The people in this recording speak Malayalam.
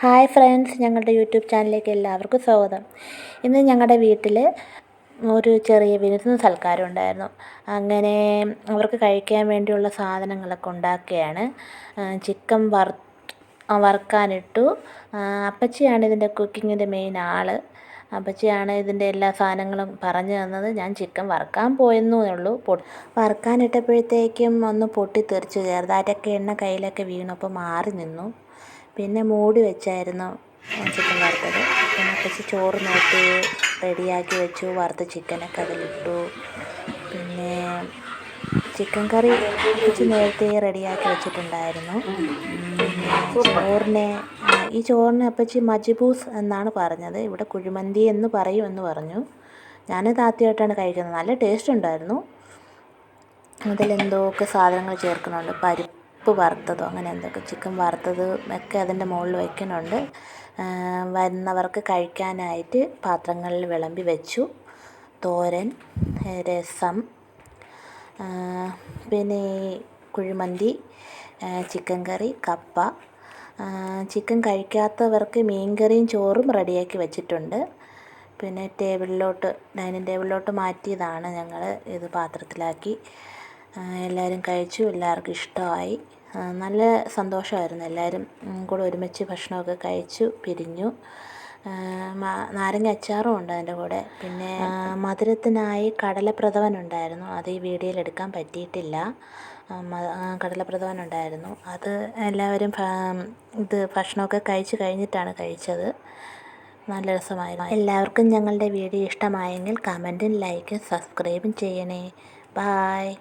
ഹായ് ഫ്രണ്ട്സ്, ഞങ്ങളുടെ യൂട്യൂബ് ചാനലിലേക്ക് എല്ലാവർക്കും സ്വാഗതം. ഇന്ന് ഞങ്ങളുടെ വീട്ടിൽ ഒരു ചെറിയ വിരുന്ന് സൽക്കാരം ഉണ്ടായിരുന്നു. അങ്ങനെ അവർക്ക് കഴിക്കാൻ വേണ്ടിയുള്ള സാധനങ്ങളൊക്കെ ഉണ്ടാക്കുകയാണ്. ചിക്കൻ വറുക്കാനിട്ടു. അപ്പച്ചിയാണ് ഇതിൻ്റെ കുക്കിങ്ങിൻ്റെ മെയിൻ ആൾ. അപ്പച്ചിയാണ് ഇതിൻ്റെ എല്ലാ സാധനങ്ങളും പറഞ്ഞു തന്നത്. ഞാൻ ചിക്കൻ വറുക്കാൻ പോയെന്നേ ഉള്ളൂ. വറുക്കാനിട്ടപ്പോഴത്തേക്കും ഒന്ന് പൊട്ടിത്തെറിച്ചു, ചെറുതായിട്ടൊക്കെ എണ്ണ കയ്യിലൊക്കെ വീണപ്പോൾ മാറി നിന്നു. പിന്നെ മൂടി വെച്ചായിരുന്നു ചിക്കൻ വറുത്തത്. പിന്നെ അപ്പച്ചി ചോറ് നോക്കി റെഡിയാക്കി വെച്ചു. വറുത്ത ചിക്കനൊക്കെ അതിലിട്ടു. പിന്നെ ചിക്കൻ കറി അപ്പച്ചി നേരത്തെ റെഡിയാക്കി വെച്ചിട്ടുണ്ടായിരുന്നു. ഈ ചോറിന് അപ്പച്ചി മജ്ബൂസ് എന്നാണ് പറഞ്ഞത്. ഇവിടെ കുഴിമന്തി എന്ന് പറയുമെന്ന് പറഞ്ഞു. ഞാനത് ആദ്യമായിട്ടാണ് കഴിക്കുന്നത്. നല്ല ടേസ്റ്റ് ഉണ്ടായിരുന്നു. അതിലെന്തൊക്കെ സാധനങ്ങൾ ചേർക്കുന്നുണ്ട്, പരിപ്പ് വറുത്തതോ അങ്ങനെ എന്തൊക്കെ, ചിക്കൻ വറുത്തത് ഒക്കെ അതിൻ്റെ മുകളിൽ വയ്ക്കുന്നുണ്ട്. വരുന്നവർക്ക് കഴിക്കാനായിട്ട് പാത്രങ്ങളിൽ വിളമ്പി വെച്ചു. തോരൻ, രസം, പിന്നെ കുഴിമന്തി, ചിക്കൻ കറി, കപ്പ. ചിക്കൻ കഴിക്കാത്തവർക്ക് മീൻ കറിയും ചോറും റെഡിയാക്കി വെച്ചിട്ടുണ്ട്. പിന്നെ ഡൈനിങ് ടേബിളിലോട്ട് മാറ്റിയതാണ് ഞങ്ങൾ. ഇത് പാത്രത്തിലാക്കി എല്ലാവരും കഴിച്ചു. എല്ലാവർക്കും ഇഷ്ടമായി. നല്ല സന്തോഷമായിരുന്നു. എല്ലാവരും കൂടെ ഒരുമിച്ച് ഭക്ഷണമൊക്കെ കഴിച്ചു പിരിഞ്ഞു. നാരങ്ങ അച്ചാറും ഉണ്ട് അതിൻ്റെ കൂടെ. പിന്നെ മധുരത്തിനായി കടലപ്രഥമൻ ഉണ്ടായിരുന്നു. അത് ഈ വീഡിയോയിൽ എടുക്കാൻ പറ്റിയിട്ടില്ല. കടലപ്രഥമൻ ഉണ്ടായിരുന്നു. അത് എല്ലാവരും ഭക്ഷണമൊക്കെ കഴിച്ച് കഴിഞ്ഞിട്ടാണ് കഴിച്ചത്. നല്ല രസമായിരുന്നു. എല്ലാവർക്കും ഞങ്ങളുടെ വീഡിയോ ഇഷ്ടമായെങ്കിൽ കമൻറ്റും ലൈക്കും സബ്സ്ക്രൈബും ചെയ്യണേ. ബായ്.